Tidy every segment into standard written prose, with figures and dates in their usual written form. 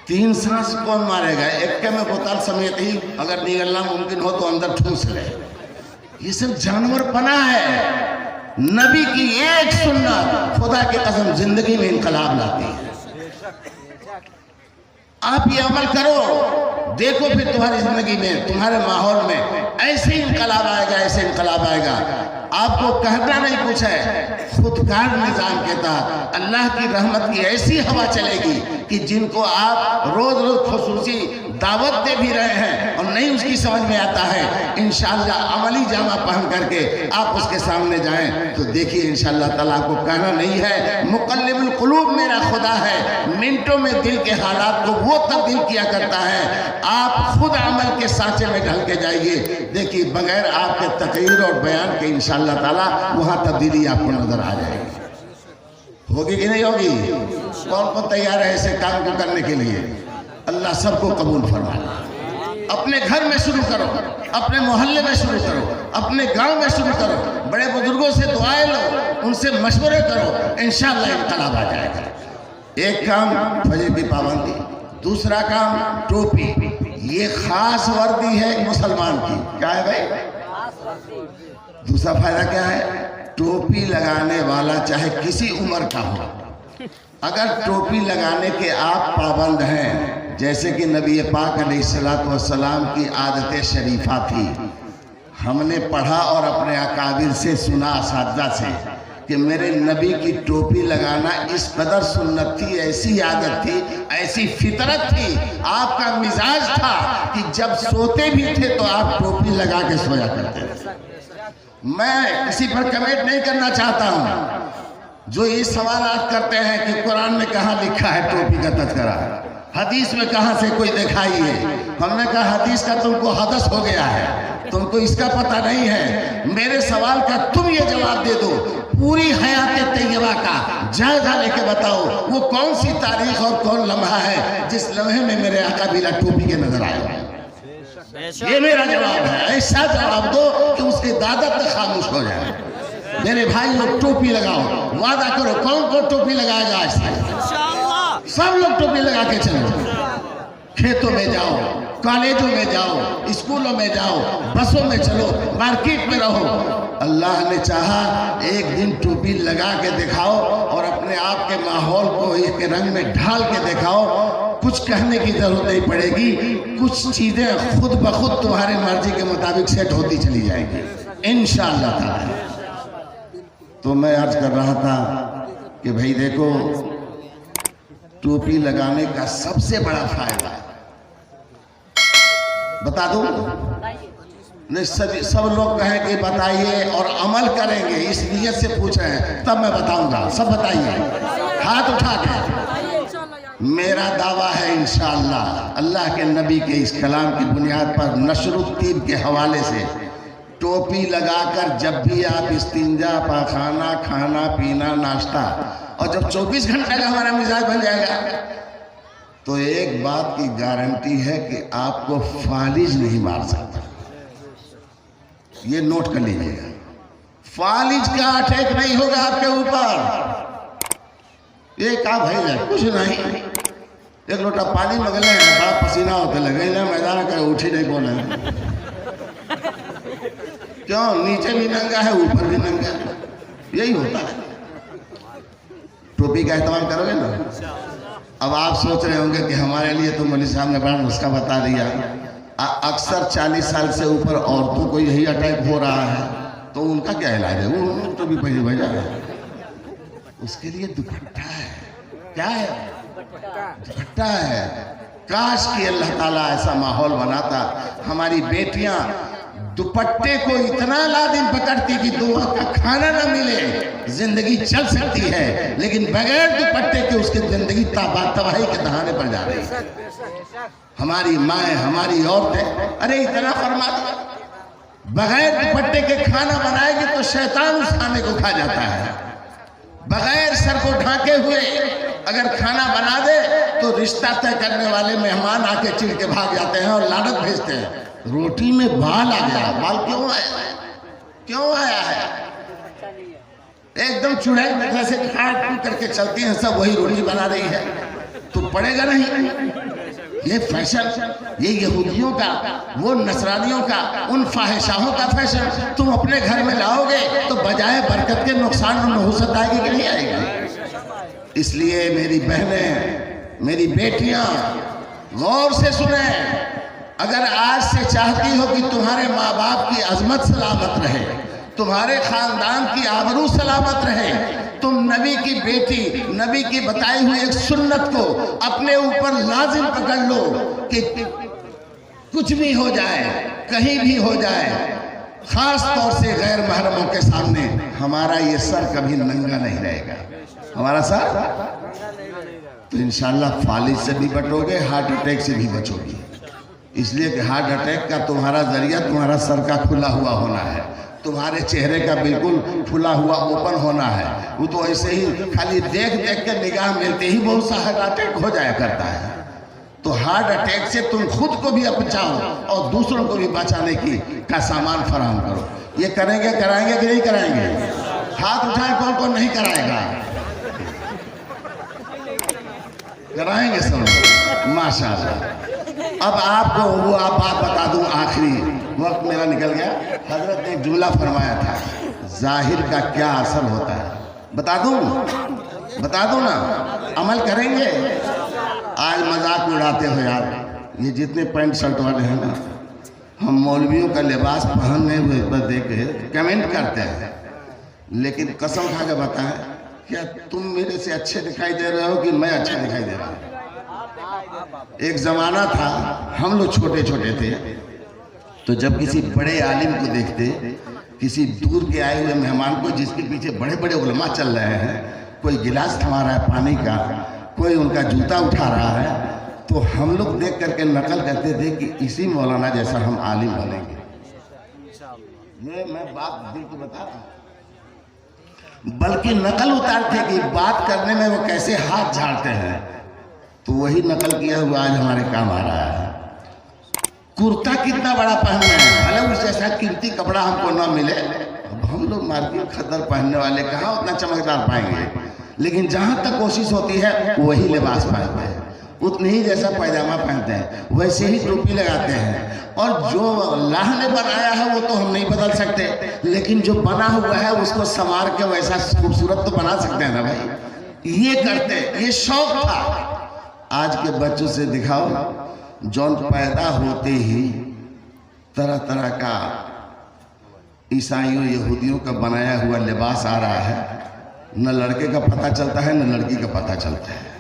3 सांस कौन मारेगा? एक के में बोतल समेत ही अगर निगलना मुमकिन हो तो अंदर ठूस ले। ये सब जानवर पना है। नबी की एक सुन्नत खुदा की कसम जिंदगी में इनकलाब लाती है। आप ये अमल करो, देखो फिर तुम्हारी जिंदगी में, तुम्हारे माहौल में ऐसे इनकलाब आएगा, ऐसे इनकलाब आएगा। आपको कहना नहीं कुछ है, खुदकार निजाम के तहत अल्लाह की रहमत की ऐसी हवा चलेगी कि जिनको आप रोज रोज खुसूसी दावत दे भी रहे हैं और नहीं उसकी समझ में आता है, इंशाअल्लाह अमली जामा पहन करके आप उसके सामने जाएं तो देखिए इंशाअल्लाह ताला आपको कहना नहीं है, मुकल्लिबुल कुलूब मेरा खुदा है, मिनटों में दिल के हालात को वो तब्दील किया करता है। आप खुद अमल के सांचे में ढल के जाइए, देखिए बगैर आपके तकरीर और बयान के इंशाअल्लाह ताला वहाँ तब्दीली आपको नजर आ जाएगी। होगी कि नहीं होगी? कौन कौन तैयार है ऐसे काम को करने के लिए? अल्लाह सबको कबूल फरमाए। अपने घर में शुरू करो, अपने मोहल्ले में शुरू करो, अपने गांव में शुरू करो, बड़े बुजुर्गों से दुआएं लो, उनसे मशवरे करो, इंशाअल्लाह इनकलाब आ जाएगा। एक काम फजर की पाबंदी, दूसरा काम टोपी। ये खास वर्दी है मुसलमान की। क्या है भाई? दूसरा फायदा क्या है? टोपी लगाने वाला चाहे किसी उम्र का हो, अगर टोपी लगाने के आप पाबंद हैं, जैसे कि नबी पाक अलैहिस्सलातु वस्सलाम की आदत शरीफा थी, हमने पढ़ा और अपने अकाबिर से सुना, असातिज़ा से, कि मेरे नबी की टोपी लगाना इस कदर सुन्नत थी, ऐसी आदत थी, ऐसी फितरत थी, आपका मिजाज था कि जब सोते भी थे तो आप टोपी लगा के सोया करते थे। मैं किसी पर कमेंट नहीं करना चाहता हूँ। जो ये सवाल आप करते हैं कि कुरान में कहाँ लिखा है टोपी का तज़किरा, हदीस में कहाँ से कोई दिखाई है, हमने कहा हदीस का तुमको हदस हो गया है, तुमको इसका पता नहीं है। मेरे सवाल का तुम ये जवाब दे दो, पूरी हयात तैयबा का जायजा लेके बताओ वो कौन सी तारीख और कौन लम्हा है जिस लम्हे में मेरे आका बिना टोपी के नजर आए। ये मेरा जवाब है। ऐसा जवाब दो कि उसके दादा तक खामोश हो जाए। मेरे भाई लोग टोपी लगाओ, वादा करो कौन कौन टोपी लगाएगा आज से? सब लोग टोपी लगा के चलो। खेतों में जाओ, कॉलेजों में जाओ, स्कूलों में जाओ, बसों में चलो, मार्केट में रहो। अल्लाह ने चाहा एक दिन टोपी लगा के दिखाओ और अपने आप के माहौल को एक रंग में ढाल के दिखाओ। कुछ कहने की जरूरत नहीं पड़ेगी, कुछ चीजें खुद ब खुद तुम्हारे मर्जी के मुताबिक सेट होती चली जाएगी इंशाअल्लाह ताला। तो मैं अर्ज कर रहा था कि भाई देखो, टोपी लगाने का सबसे बड़ा फायदा बता दूं? नहीं, सब लोग कहें कि बताइए और अमल करेंगे, इस नियत से पूछे हैं तब मैं बताऊंगा। सब बताइए, हाथ उठा के। मेरा दावा है इंशाअल्लाह अल्लाह के नबी के इस कलाम की बुनियाद पर नशरुत्तीब के हवाले से टोपी लगाकर जब भी आप इस्तिंजा, पाखाना, खाना पीना, नाश्ता, और जब 24 घंटे का हमारा मिजाज बन जाएगा तो एक बात की गारंटी है कि आपको फालिज नहीं मार सकता। ये नोट कर लीजिएगा, फालिज का अटैक नहीं होगा आपके ऊपर। ये क्या भाई है? कुछ नहीं, एक लोटा पानी मगले हैं, बड़ा पसीना होते लगे ना, मैदान का उठी नहीं बोले। क्यों? नीचे भी नंगा है, ऊपर भी नंगा है, यही होता है। टोपी का इस्तेमाल करोगे ना। अब आप सोच रहे होंगे कि हमारे लिए तो मौलवी साहब ने बड़ा नुस्खा बता दिया। अक्सर 40 साल से ऊपर औरतों को यही अटैक हो रहा है, तो उनका क्या इलाज है? वो टोपी पहले भेजा है, उसके लिए दुपट्टा है। क्या है? दुपट्टा है। काश कि अल्लाह ताला ऐसा माहौल बनाता, हमारी बेटियां दुपट्टे को इतना लाजिम पकड़ती कि दो वक्त का खाना ना मिले, जिंदगी चल सकती है, लेकिन बगैर दुपट्टे के उसकी जिंदगी तबाही के दहाने पर जा रही है। हमारी माएँ, हमारी औरतें, अरे इतना फरमा दो, बगैर दुपट्टे के खाना बनाएगी तो शैतान उस खाने को खा जाता है। बगैर सर को ढांके हुए अगर खाना बना दे तो रिश्ता तय करने वाले मेहमान आके चिढ़ के भाग जाते हैं और लानत भेजते हैं। रोटी में बाल आ गया, बाल क्यों आया है? क्यों आया है? एकदम चुड़ैल मेथड से खाट पी करके चलती हैं, सब वही रोटी बना रही है, तो पड़ेगा नहीं। ये फैशन, ये यहूदियों का, वो नसरानियों का, उन फाहिशाहों का फैशन तुम अपने घर में लाओगे तो बजाय बरकत के नुकसान और नहुसत आएगी कि नहीं आएगी। इसलिए मेरी बहनें, मेरी बेटियां, गौर से सुने। अगर आज से चाहती हो कि तुम्हारे माँ बाप की अजमत सलामत रहे, तुम्हारे खानदान की आबरू सलामत रहे, तुम नबी की बेटी, नबी की बताई हुई एक सुन्नत को अपने ऊपर लाजिम पकड़ लो कि कुछ भी हो जाए, कहीं भी हो जाए, खास तौर से गैर महरमों के सामने हमारा ये सर कभी नंगा नहीं रहेगा। हमारा सर तो इंशाल्लाह फालिज से भी बचोगे, हार्ट अटैक से भी बचोगी। इसलिए कि हार्ट अटैक का तुम्हारा जरिया तुम्हारा सर का खुला हुआ होना है, तुम्हारे चेहरे का बिल्कुल खुला हुआ ओपन होना है। वो तो ऐसे ही खाली देख देख के निगाह मिलते ही बहुत सा हार्ट अटैक हो जाया करता है। तो हार्ट अटैक से तुम खुद को भी बचाओ और दूसरों को भी बचाने की का सामान फराहम करो। ये करेंगे, कराएंगे कि नहीं कराएंगे? हाथ उठाए, कौन कौन नहीं कराएगा? कराएंगे सब, माशाल्लाह। अब आपको वो आप बात बता दूं, आखिरी वक्त मेरा निकल गया। हजरत ने एक जुमला फरमाया था, जाहिर का क्या असर होता है। बता दूं ना, अमल करेंगे। आज मजाक उड़ाते हो यार, ये जितने पैंट शर्ट वाले हैं ना, हम मौलवियों का लिबास पहनने हुए पर देख के कमेंट करते हैं, लेकिन कसम खा के बताएं, क्या तुम मेरे से अच्छे दिखाई दे रहे हो कि मैं अच्छा दिखाई दे रहा हूँ? एक ज़माना था, हम लोग छोटे छोटे थे, तो जब किसी बड़े आलिम को देखते, किसी दूर के आए हुए मेहमान को जिसके पीछे बड़े बड़े उलमा चल रहे हैं, कोई गिलास थमा रहा है पानी का, कोई उनका जूता उठा रहा है, तो हम लोग देख करके नकल करते थे कि इसी मौलाना जैसा हम आलिम बनेंगे। ये मैं बात दिल को बता रहा हूं, बल्कि नकल उतारते कि बात करने में वो कैसे हाथ झाड़ते हैं, तो वही नकल किया हुआ आज हमारे काम आ रहा है। कुर्ता कितना बड़ा पहनना है, भले उस जैसा कीमती कपड़ा हमको ना मिले। अब हम लोग मार्केट खद्दर पहनने वाले कहाँ उतना चमकदार पाएंगे, लेकिन जहाँ तक कोशिश होती है वही लिबास पहनते हैं, उतने ही जैसा पैजामा पहनते हैं, वैसे ही टोपी लगाते हैं। और जो अल्लाह ने बनाया है वो तो हम नहीं बदल सकते, लेकिन जो बना हुआ है उसको संवार के वैसा खूबसूरत तो बना सकते हैं ना भाई। ये करते, ये शौक था। आज के बच्चों से दिखाओ, जौन पैदा होते ही तरह तरह का ईसाइयों यहूदियों का बनाया हुआ लिबास आ रहा है, न लड़के का पता चलता है न लड़की का पता चलता है।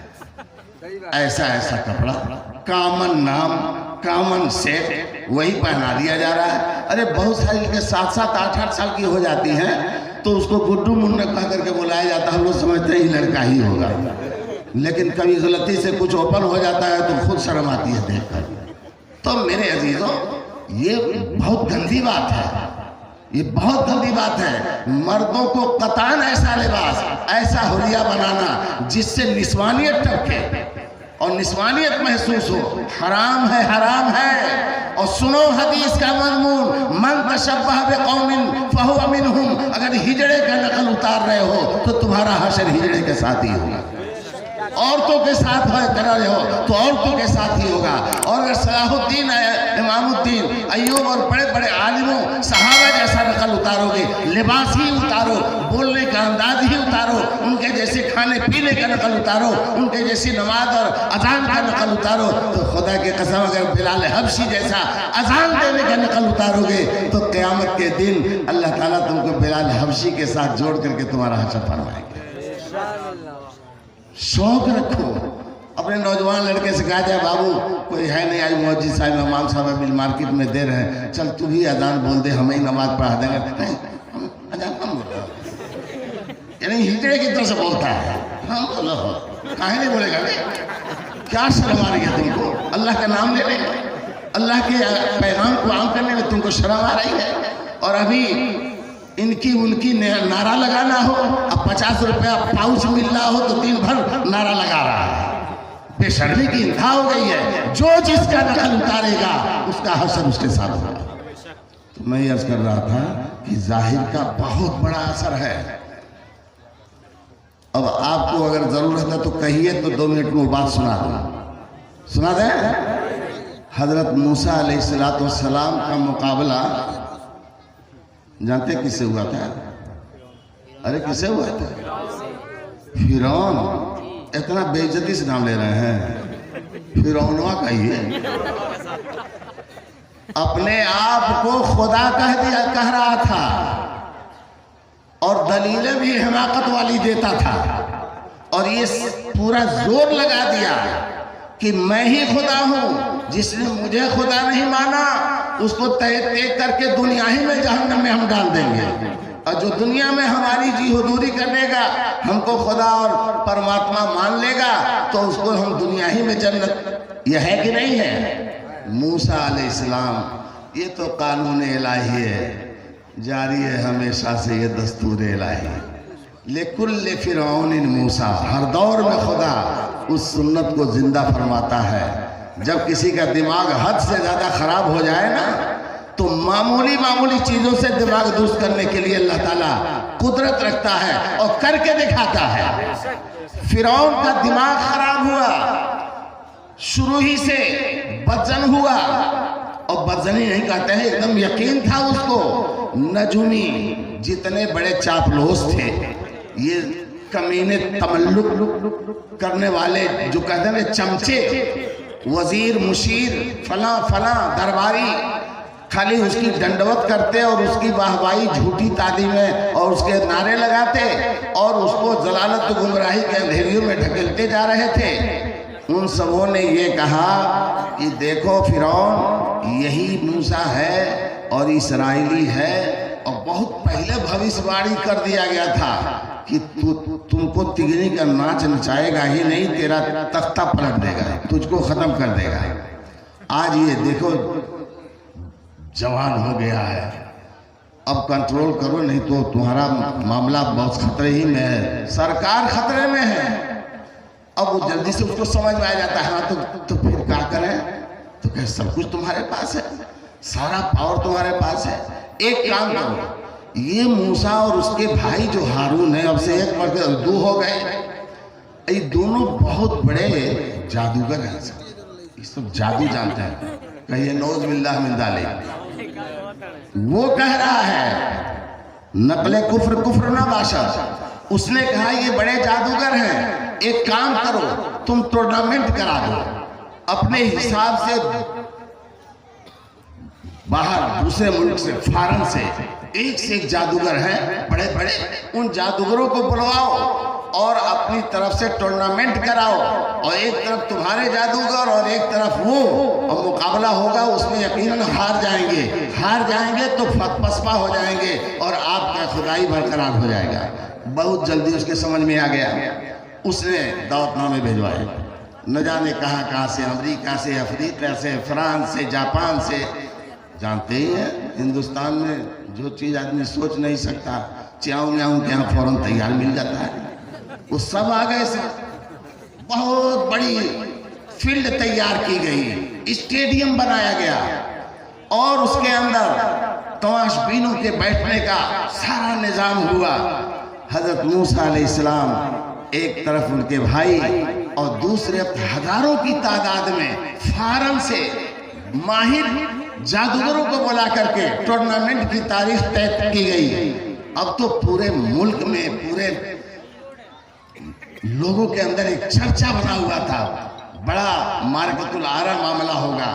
ऐसा ऐसा कपड़ा, कामन नाम, कामन सेट, वही पहना दिया जा रहा है। अरे बहुत सारी के 7-7, 8-8 साल की हो जाती हैं तो उसको गुड्डू मुन्ना कह करके बुलाया जाता है। हम लोग समझते ही लड़का ही होगा, लेकिन कभी गलती से कुछ ओपन हो जाता है तो खुद शर्म आती है देखकर। तो मेरे अजीजों, ये बहुत गंदी बात है, ये बहुत गंदी बात है। मर्दों को कतान ऐसा लिबास, ऐसा हुलिया बनाना जिससे निस्वानियत टपके और निस्वानियत महसूस हो, हराम है, हराम है। और सुनो हदीस का मज़मून, मन तशब्बह बिक़ौमिन फहुव मिनहुम। अगर हिजड़े का नकल उतार रहे हो तो तुम्हारा हशर हिजड़े के साथ ही होगा। औरतों के साथ कर रहे हो तो औरतों के साथ ही होगा। और अगर सलाहुद्दीन, इमामुद्दीन, अय्यूब और बड़े बड़े आलिमों, सहाबा जैसा नकल उतारोगे, लिबास ही उतारो, बोलने का अंदाज ही उतारो, उनके जैसे खाने पीने का नकल उतारो, उनके जैसी नमाज और अजान का नकल उतारो, तो खुदा की कसम अगर बिलाल हबशी जैसा अजान देने का नकल उतारोगे तो क़यामत के दिन अल्लाह ताला तुमको बिलाल हबशी के साथ जोड़ करके तुम्हारा हशर फरमाएंगे। शौक रखो। अपने नौजवान लड़के से कहा जाए, बाबू कोई है नहीं, आज मौजूद साहब इमाम साहब अभी मार्केट में दे रहे हैं, चल तू भी अजान बोल दे, हमें ही नमाज पढ़ा देंगे। अजान कम बोल रहा, यानी हिजड़े की तरह से बोलता है। हाँ बोलो, काहे नहीं बोलेगा? क्या शर्म आ रही है तुमको? अल्लाह का नाम लेने, अल्लाह के पैगाम को आम करने में तुमको शर्म आ रही है? और अभी इनकी उनकी नारा लगाना हो, अब 50 रुपया पाउच मिल रहा हो तो दिन भर नारा लगा रहा है। बेशर्मी की इंतहा हो गई है। जो जिसका नकल उतारेगा उसका हशर उसके साथ होगा। तो मैं अर्ज कर रहा था कि जाहिर का बहुत बड़ा असर है। अब आपको अगर जरूरत है तो कहिए, तो 2 मिनट में बात सुना दूं। सुना दें? हजरत मूसा अलैहिस्सलाम का मुकाबला जानते किससे हुआ था? अरे किससे हुआ था? फिरौन। इतना बेइज्जती से नाम ले रहे हैं, फिरौनवा कहिए। अपने आप को खुदा कह रहा था और दलीलें भी हिमाकत वाली देता था, और ये पूरा जोर लगा दिया कि मैं ही खुदा हूं। जिसने मुझे खुदा नहीं माना उसको तय करके दुनिया ही में जहन्नम में हम डाल देंगे, और जो दुनिया में हमारी जी हुजूरी करेगा, हमको खुदा और परमात्मा मान लेगा, तो उसको हम दुनिया ही में जन्नत। यह है कि नहीं है? मूसा अलैहिस्सलाम, ये तो कानून इलाही है, जारी है हमेशा से ये दस्तूर इलाही। लेकुल फिरौन मूसा, हर दौर में खुदा उस सुन्नत को जिंदा फरमाता है। जब किसी का दिमाग हद से ज़्यादा खराब हो जाए ना, तो मामूली चीज़ों से दिमाग दुरुस्त करने के लिए अल्लाह ताला कुदरत रखता है और करके दिखाता है। फिरौन का दिमाग खराब हुआ, शुरू ही से बदजन हुआ, और बदजनी नहीं कहते हैं, एकदम यकीन था उसको। नजूमी जितने बड़े चापलूस थे, ये कमीने तमल्लुक करने वाले जो कहते हैं चमचे, वजीर मुशीर फला फला दरबारी, खाली उसकी दंडवत करते और उसकी वाहवाही झूठी तालीमें और उसके नारे लगाते और उसको जलालत गुमराही के अंधेरियों में ढकेलते जा रहे थे। उन सबों ने ये कहा कि देखो फिरौन यही मूसा है और इसराइली है, और बहुत पहले भविष्यवाणी कर दिया गया था कि तुमको तिगनी का नाच नचाएगा ही नहीं, तेरा तख्ता पलट देगा, तुझको खत्म कर देगा। आज ये देखो जवान हो गया है, अब कंट्रोल करो नहीं तो तुम्हारा मामला बहुत खतरे ही में है, सरकार खतरे में है। अब वो जल्दी से उसको समझ में आ जाता है, हाँ तो फिर क्या करें? तो क्या सब कुछ तुम्हारे पास है, सारा पावर तुम्हारे पास है। एक काम करो, ये मूसा और उसके भाई जो हारून है, अब से एक बढ़ के दो हो गए, ये दोनों बहुत बड़े जादूगर हैं, ये सब जादू जानते हैं। कहिए नौज बिल्लाह मिन जालिक। वो कह रहा है नकले कुफ्र ना बाशा, उसने कहा ये बड़े जादूगर हैं, एक काम करो तुम टूर्नामेंट करा दो अपने हिसाब से, बाहर दूसरे मुल्क से, फॉरेन से एक से एक जादूगर हैं बड़े बड़े, उन जादूगरों को बुलवाओ और अपनी तरफ से टूर्नामेंट कराओ, और एक तरफ तुम्हारे जादूगर और एक तरफ वो, और मुकाबला होगा, उसमें यकीनन हार जाएंगे तो फतपसपा हो जाएंगे और आपका खुदाई बरकरार हो जाएगा। बहुत जल्दी उसके समझ में आ गया, उसने दावतनामे भिजवाए, न जाने कहाँ से, अमेरिका से, अफ्रीका से, फ्रांस से, जापान से। जानते ही हैं हिंदुस्तान में जो चीज़ आदमी सोच नहीं सकता, च्याऊ म्याऊ के यहाँ फौरन तैयार मिल जाता है। वो सब आ गए, सब बहुत बड़ी फील्ड तैयार की गई, स्टेडियम बनाया गया, और उसके अंदर तमाशबीनों के बैठने का सारा निजाम हुआ। हजरत मूसा अलैहिस्सलाम एक तरफ उनके भाई और दूसरे हजारों की तादाद में फॉरेन से माहिर जादूगरों को बुला करके टूर्नामेंट की तारीख तय की गई। अब तो पूरे मुल्क में, पूरे लोगों के अंदर एक चर्चा बना हुआ था, बड़ा मार्केटुल आरा मामला होगा।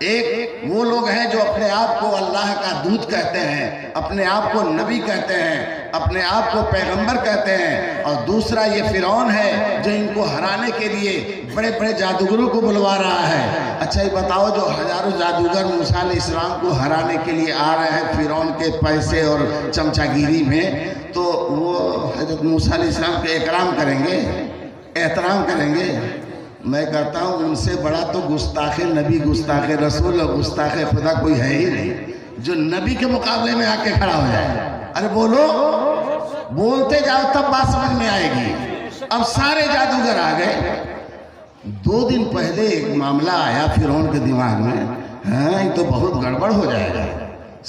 एक वो लोग हैं जो अपने आप को अल्लाह का दूत कहते हैं, अपने आप को नबी कहते हैं, अपने आप को पैगंबर कहते हैं, और दूसरा ये फिरौन है जो इनको हराने के लिए बड़े बड़े जादूगरों को बुलवा रहा है। अच्छा ये बताओ, जो हजारों जादूगर मूसा अलैहिस्सलाम को हराने के लिए आ रहे हैं फिरौन के पैसे और चमचागिरी में, तो वो हजरत मूसा अलैहिस्सलाम के इकराम करेंगे, एहतराम करेंगे? मैं कहता हूँ उनसे बड़ा तो गुस्ताखे नबी, गुस्ताखे रसूल और गुस्ताखे खुदा कोई है ही नहीं जो नबी के मुकाबले में आके खड़ा हो जाए। अरे बोलो, बोलते जाओ तब बात समझ में आएगी। अब सारे जादूगर आ गए। 2 दिन पहले एक मामला आया फिरौन के दिमाग में, हाँ ये तो बहुत गड़बड़ हो जाएगा,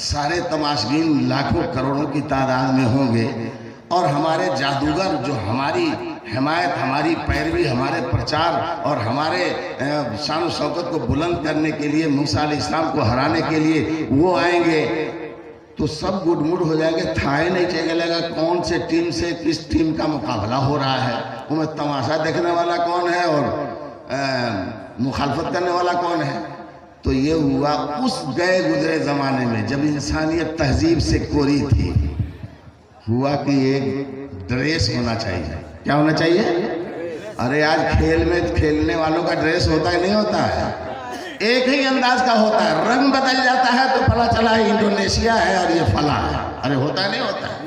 सारे तमाशबीन लाखों करोड़ों की तादाद में होंगे, और हमारे जादूगर जो हमारी हिमायत, हमारी पैरवी, हमारे प्रचार और हमारे शान शौकत को बुलंद करने के लिए, मूसा अलैहिस्सलाम को हराने के लिए वो आएंगे तो सब गुडमुड हो जाएंगे। था ही नहीं चलेगा कौन से टीम से किस टीम का मुकाबला हो रहा है, उनमें तमाशा देखने वाला कौन है और मुखालफत करने वाला कौन है। तो ये हुआ उस गए गुजरे ज़माने में जब इंसानियत तहजीब से कोरी थी। हुआ कि एक ड्रेस होना चाहिए। क्या होना चाहिए? अरे आज खेल में खेलने वालों का ड्रेस होता है नहीं होता है, एक ही अंदाज का होता है, रंग बदल जाता है तो पता चला है इंडोनेशिया है और ये फला है। अरे होता नहीं होता है।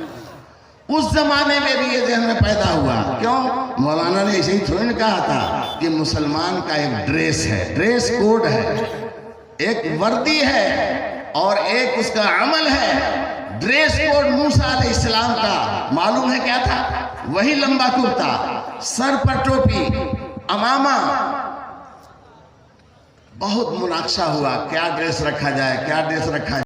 उस जमाने में भी ये जहन में पैदा हुआ। क्यों? मौलाना ने ऐसे ही थोड़ी ना कहा था कि मुसलमान का एक ड्रेस है, ड्रेस कोड है, एक वर्दी है और एक उसका अमल है। ड्रेस कोड मूसा अलैहिस्सलाम का मालूम है क्या था? वही लंबा कुर्ता, सर पर टोपी, अमामा। बहुत मुनाकशा हुआ क्या ड्रेस रखा जाए, क्या ड्रेस रखा जाए।